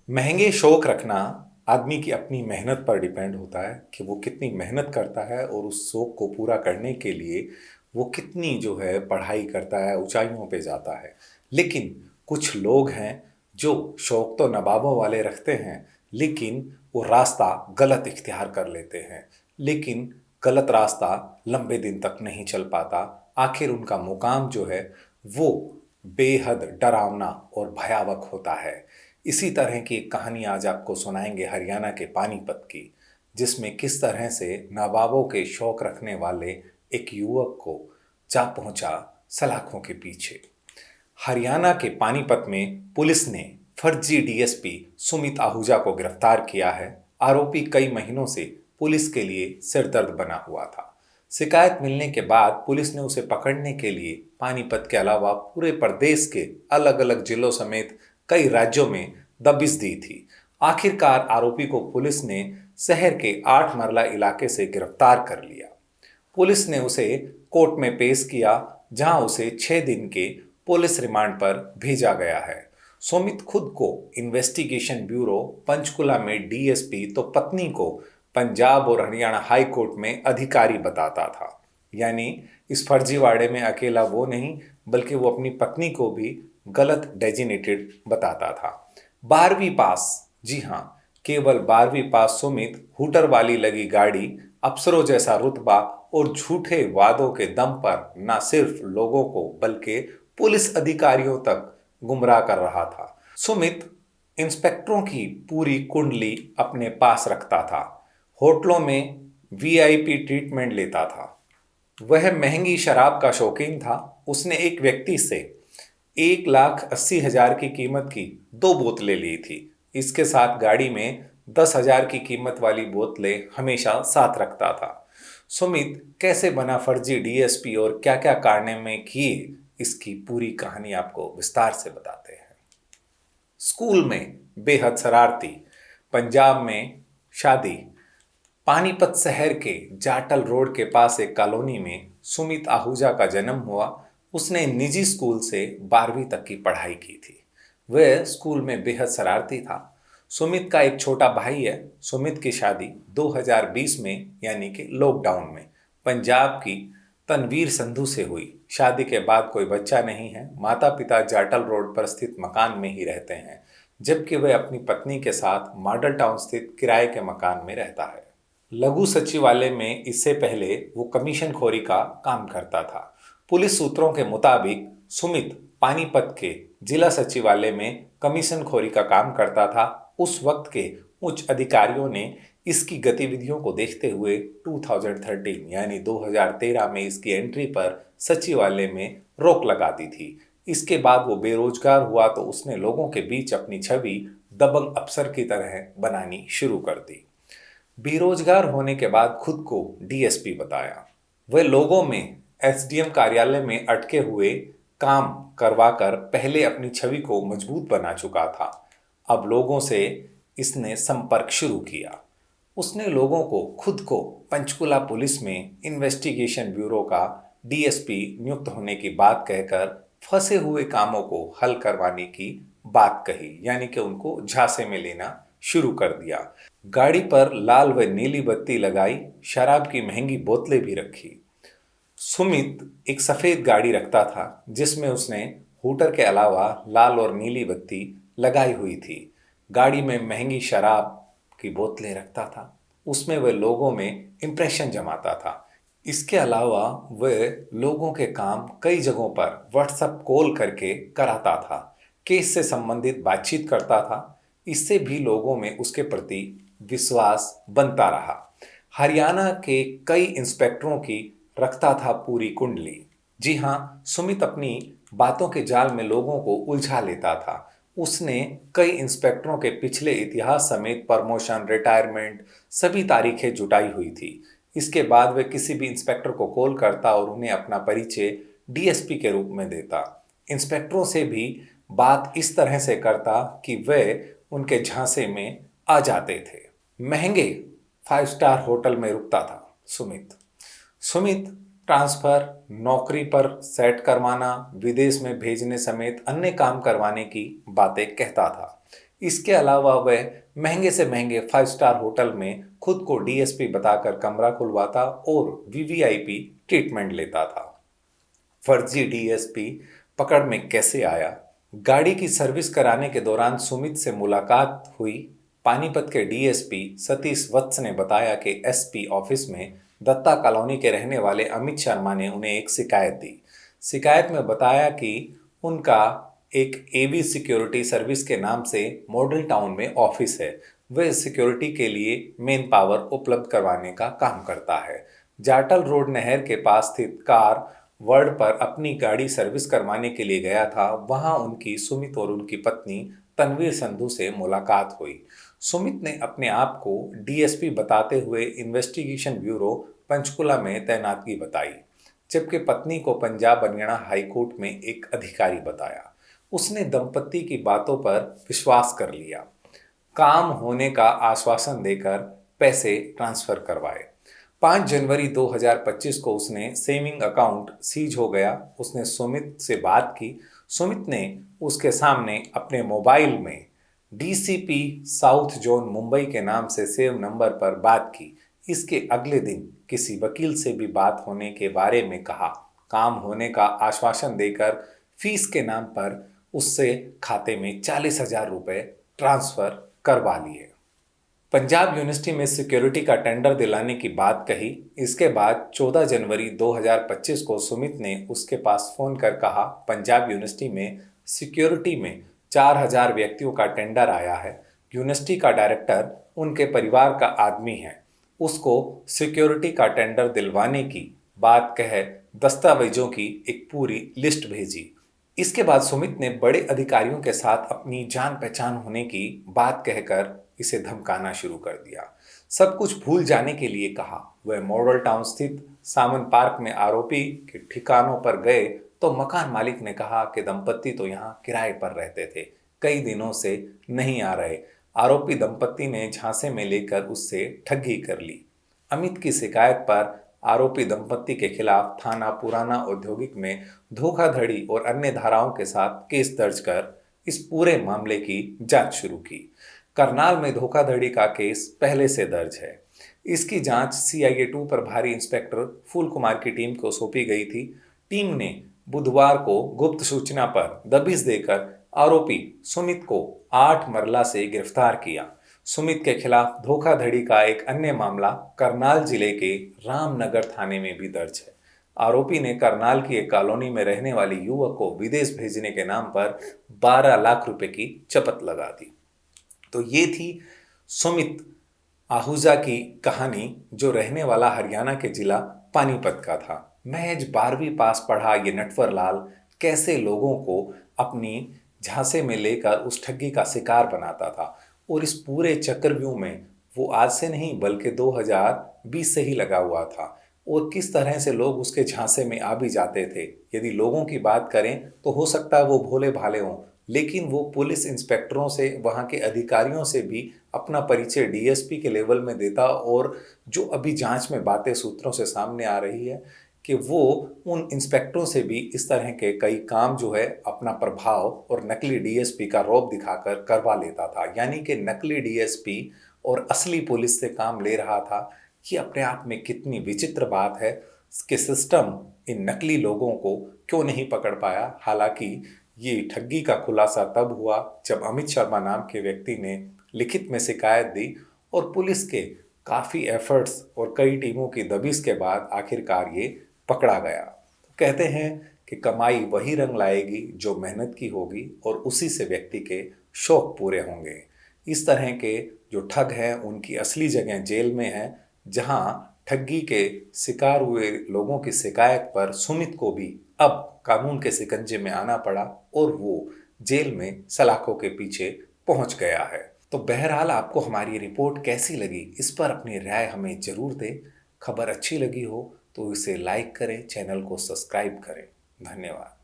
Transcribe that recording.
महंगे शौक रखना आदमी की अपनी मेहनत पर डिपेंड होता है कि वो कितनी मेहनत करता है और उस शौक को पूरा करने के लिए वो कितनी जो है पढ़ाई करता है, ऊंचाइयों पे जाता है। लेकिन कुछ लोग हैं जो शौक तो नवाबों वाले रखते हैं, लेकिन वो रास्ता गलत इख्तियार कर लेते हैं। लेकिन गलत रास्ता लंबे दिन तक नहीं चल पाता। आखिर उनका मुकाम जो है वो बेहद डरावना और भयावह होता है। इसी तरह की एक कहानी आज आपको सुनाएंगे हरियाणा के पानीपत की, जिसमें किस तरह से नवाबों के शौक रखने वाले एक युवक को जा पहुंचा सलाखों के पीछे। हरियाणा के पानीपत में पुलिस ने फर्जी डीएसपी सुमित आहूजा को गिरफ्तार किया है। आरोपी कई महीनों से पुलिस के लिए सिरदर्द बना हुआ था। शिकायत मिलने के बाद पुलिस ने उसे पकड़ने के लिए पानीपत के अलावा पूरे प्रदेश के अलग अलग जिलों समेत कई राज्यों में दबिश दी थी। आखिरकार आरोपी को पुलिस ने शहर के 8 मरला इलाके से गिरफ्तार कर लिया। पुलिस ने उसे कोर्ट में पेश किया, जहां उसे 6 दिन के पुलिस रिमांड पर भेजा गया है। सुमित खुद को इन्वेस्टिगेशन ब्यूरो पंचकुला में डीएसपी तो पत्नी को पंजाब और हरियाणा हाई कोर्ट में अधिकारी बताता था। यानी इस फर्जीवाड़े में अकेला वो नहीं, बल्कि वो अपनी पत्नी को भी गलत डेजिनेटेड बताता था। 12वीं पास, जी हाँ, केवल 12वीं पास सुमित हुटर वाली लगी गाड़ी, अफसरों जैसा रुतबा और झूठे वादों के दम पर न सिर्फ लोगों को बल्कि पुलिस अधिकारियों तक गुमराह कर रहा था। सुमित इंस्पेक्टरों की पूरी कुंडली अपने पास रखता था, होटलों में वीआईपी ट्रीटमेंट लेता था, वह महंगी शराब का शौकीन था। उसने एक व्यक्ति से 1,80,000 की कीमत की 2 बोतलें ली थी। इसके साथ गाड़ी में 10,000 की कीमत वाली बोतलें हमेशा साथ रखता था। सुमित कैसे बना फर्जी डीएसपी और क्या क्या कारनामे किए, इसकी पूरी कहानी आपको विस्तार से बताते हैं। स्कूल में बेहद शरारती, पंजाब में शादी। पानीपत शहर के जाटल रोड के पास एक कॉलोनी में सुमित आहूजा का जन्म हुआ। उसने निजी स्कूल से 12वीं तक की पढ़ाई की थी। वह स्कूल में बेहद शरारती था। सुमित का एक छोटा भाई है। सुमित की शादी 2020 में यानी कि लॉकडाउन में पंजाब की तनवीर संधू से हुई। शादी के बाद कोई बच्चा नहीं है। माता पिता जाटल रोड पर स्थित मकान में ही रहते हैं, जबकि वह अपनी पत्नी के साथ मॉडल टाउन स्थित किराए के मकान में रहता है। लघु सचिवालय में इससे पहले वो कमीशन खोरी का काम करता था। पुलिस सूत्रों के मुताबिक सुमित पानीपत के जिला सचिवालय में कमीशन खोरी का काम करता था। उस वक्त के उच्च अधिकारियों ने इसकी गतिविधियों को देखते हुए 2013 यानी 2013 में इसकी एंट्री पर सचिवालय में रोक लगा दी थी। इसके बाद वो बेरोजगार हुआ तो उसने लोगों के बीच अपनी छवि दबंग अफसर की तरह बनानी शुरू कर दी। बेरोजगार होने के बाद खुद को डीएसपी बताया। वह लोगों में एसडीएम कार्यालय में अटके हुए काम करवाकर पहले अपनी छवि को मजबूत बना चुका था। अब लोगों से इसने संपर्क शुरू किया। उसने लोगों को खुद को पंचकुला पुलिस में इन्वेस्टिगेशन ब्यूरो का डीएसपी नियुक्त होने की बात कहकर फंसे हुए कामों को हल करवाने की बात कही, यानी कि उनको झांसे में लेना शुरू कर दिया। गाड़ी पर लाल व नीली बत्ती लगाई, शराब की महंगी बोतलें भी रखी। सुमित एक सफेद गाड़ी रखता था, जिसमें उसने हूटर के अलावा लाल और नीली बत्ती लगाई हुई थी। गाड़ी में महंगी शराब की बोतलें रखता था। उसमें वह लोगों में इंप्रेशन जमाता था। इसके अलावा वह लोगों के काम कई जगहों पर व्हाट्सएप कॉल करके कराता था। केस से संबंधित बातचीत करता था। इससे भी लोगों में उसके प्रति विश्वास बनता रहा। हरियाणा के कई इंस्पेक्टरों की रखता था पूरी कुंडली। जी हाँ, सुमित अपनी बातों के जाल में लोगों को उलझा लेता था। उसने कई इंस्पेक्टरों के पिछले इतिहास समेत प्रमोशन, रिटायरमेंट सभी तारीखें जुटाई हुई थी। इसके बाद वह किसी भी इंस्पेक्टर को कॉल करता और उन्हें अपना परिचय डीएसपी के रूप में देता। इंस्पेक्टरों से भी बात इस तरह से करता कि वह उनके झांसे में आ जाते थे। महंगे 5 स्टार होटल में रुकता था सुमित। सुमित ट्रांसफर, नौकरी पर सेट करवाना, विदेश में भेजने समेत अन्य काम करवाने की बातें कहता था। इसके अलावा वह महंगे से महंगे 5 स्टार होटल में खुद को डीएसपी बताकर कमरा खुलवाता और वीवीआईपी ट्रीटमेंट लेता था। फर्जी डीएसपी पकड़ में कैसे आया? गाड़ी की सर्विस कराने के दौरान सुमित से मुलाकात हुई। पानीपत के डीएसपी सतीश वत्स ने बताया कि एसपी ऑफिस में दत्ता कॉलोनी के रहने वाले अमित शर्मा ने उन्हें एक शिकायत दी। शिकायत में बताया कि उनका एक एबी सिक्योरिटी सर्विस के नाम से मॉडल टाउन में ऑफिस है। वह सिक्योरिटी के लिए मेन पावर उपलब्ध करवाने का काम करता है। जाटल रोड नहर के पास स्थित कार वर्ल्ड पर अपनी गाड़ी सर्विस करवाने के लिए गया था। वहां उनकी सुमित और उनकी पत्नी तनवीर संधू से मुलाकात हुई। सुमित ने अपने आप को डीएसपी बताते हुए इन्वेस्टिगेशन ब्यूरो पंचकुला में तैनातगी बताई, जबकि पत्नी को पंजाब हरियाणा हाईकोर्ट में एक अधिकारी बताया। उसने दंपति की बातों पर विश्वास कर लिया, काम होने का आश्वासन देकर पैसे ट्रांसफर करवाए। 5 जनवरी 2025 को उसने सेविंग अकाउंट सीज हो गया। उसने सुमित से बात की। सुमित ने उसके सामने अपने मोबाइल में डीसीपी साउथ जोन मुंबई के नाम से सेव नंबर पर बात की। इसके अगले दिन किसी वकील से भी बात होने के बारे में कहा। काम होने का आश्वासन देकर फीस के नाम पर उससे खाते में 40,000 रुपये ट्रांसफर करवा लिए। पंजाब यूनिवर्सिटी में सिक्योरिटी का टेंडर दिलाने की बात कही। इसके बाद 14 जनवरी 2025 को सुमित ने उसके पास फोन कर कहा, पंजाब यूनिवर्सिटी में सिक्योरिटी में 4,000 व्यक्तियों का टेंडर आया है। यूनिवर्सिटी का डायरेक्टर उनके परिवार का आदमी है। उसको सिक्योरिटी का टेंडर दिलवाने की बात कह दस्तावेजों की एक पूरी लिस्ट भेजी। इसके बाद सुमित ने बड़े अधिकारियों के साथ अपनी जान पहचान होने की बात कहकर इसे धमकाना शुरू कर दिया। सब कुछ भूल जाने के लिए कहा। वह मॉडल टाउन स्थित सामन पार्क में आरोपी के ठिकानों पर गए तो मकान मालिक ने कहा कि दंपत्ति तो यहाँ किराए पर रहते थे, कई दिनों से नहीं आ रहे। आरोपी दंपत्ति ने झांसे में लेकर उससे ठगी कर ली। अमित की शिकायत पर आरोपी दंपत्ति के खिलाफ थाना पुराना औद्योगिक में धोखाधड़ी और अन्य धाराओं के साथ केस दर्ज कर इस पूरे मामले की जांच शुरू की। करनाल में धोखाधड़ी का केस पहले से दर्ज है। इसकी जांच सीआईए 2 प्रभारी इंस्पेक्टर फूल कुमार की टीम को सौंपी गई थी। टीम ने बुधवार को गुप्त सूचना पर दबिश देकर आरोपी सुमित को 8 मरला से गिरफ्तार किया। सुमित के खिलाफ धोखाधड़ी का एक अन्य मामला करनाल जिले के रामनगर थाने में भी दर्ज है। आरोपी ने करनाल की एक कॉलोनी में रहने वाले युवक को विदेश भेजने के नाम पर 12 लाख रुपए की चपत लगा दी। तो ये थी सुमित आहूजा की कहानी, जो रहने वाला हरियाणा के जिला पानीपत का था। महज 12वीं पास पढ़ा ये नटवर लाल कैसे लोगों को अपनी झांसे में लेकर उस ठगी का शिकार बनाता था, और इस पूरे चक्रव्यूह में वो आज से नहीं बल्कि 2020 से ही लगा हुआ था। और किस तरह से लोग उसके झांसे में आ भी जाते थे। यदि लोगों की बात करें तो हो सकता है वो भोले भाले हों, लेकिन वो पुलिस इंस्पेक्टरों से, वहाँ के अधिकारियों से भी अपना परिचय डीएसपी के लेवल में देता। और जो अभी जांच में बातें सूत्रों से सामने आ रही है कि वो उन इंस्पेक्टरों से भी इस तरह के कई काम जो है अपना प्रभाव और नकली डीएसपी का रौब दिखाकर करवा लेता था। यानी कि नकली डीएसपी और असली पुलिस से काम ले रहा था। ये अपने आप में कितनी विचित्र बात है कि सिस्टम इन नकली लोगों को क्यों नहीं पकड़ पाया। हालांकि ये ठगी का खुलासा तब हुआ जब अमित शर्मा नाम के व्यक्ति ने लिखित में शिकायत दी और पुलिस के काफ़ी एफर्ट्स और कई टीमों की दबिश के बाद आखिरकार ये पकड़ा गया। तो कहते हैं कि कमाई वही रंग लाएगी जो मेहनत की होगी, और उसी से व्यक्ति के शौक पूरे होंगे। इस तरह के जो ठग हैं उनकी असली जगह जेल में है, जहां ठगी के शिकार हुए लोगों की शिकायत पर सुमित को भी अब कानून के शिकंजे में आना पड़ा और वो जेल में सलाखों के पीछे पहुंच गया है। तो बहरहाल आपको हमारी रिपोर्ट कैसी लगी, इस पर अपनी राय हमें जरूर दें। खबर अच्छी लगी हो तो इसे लाइक करें, चैनल को सब्सक्राइब करें। धन्यवाद।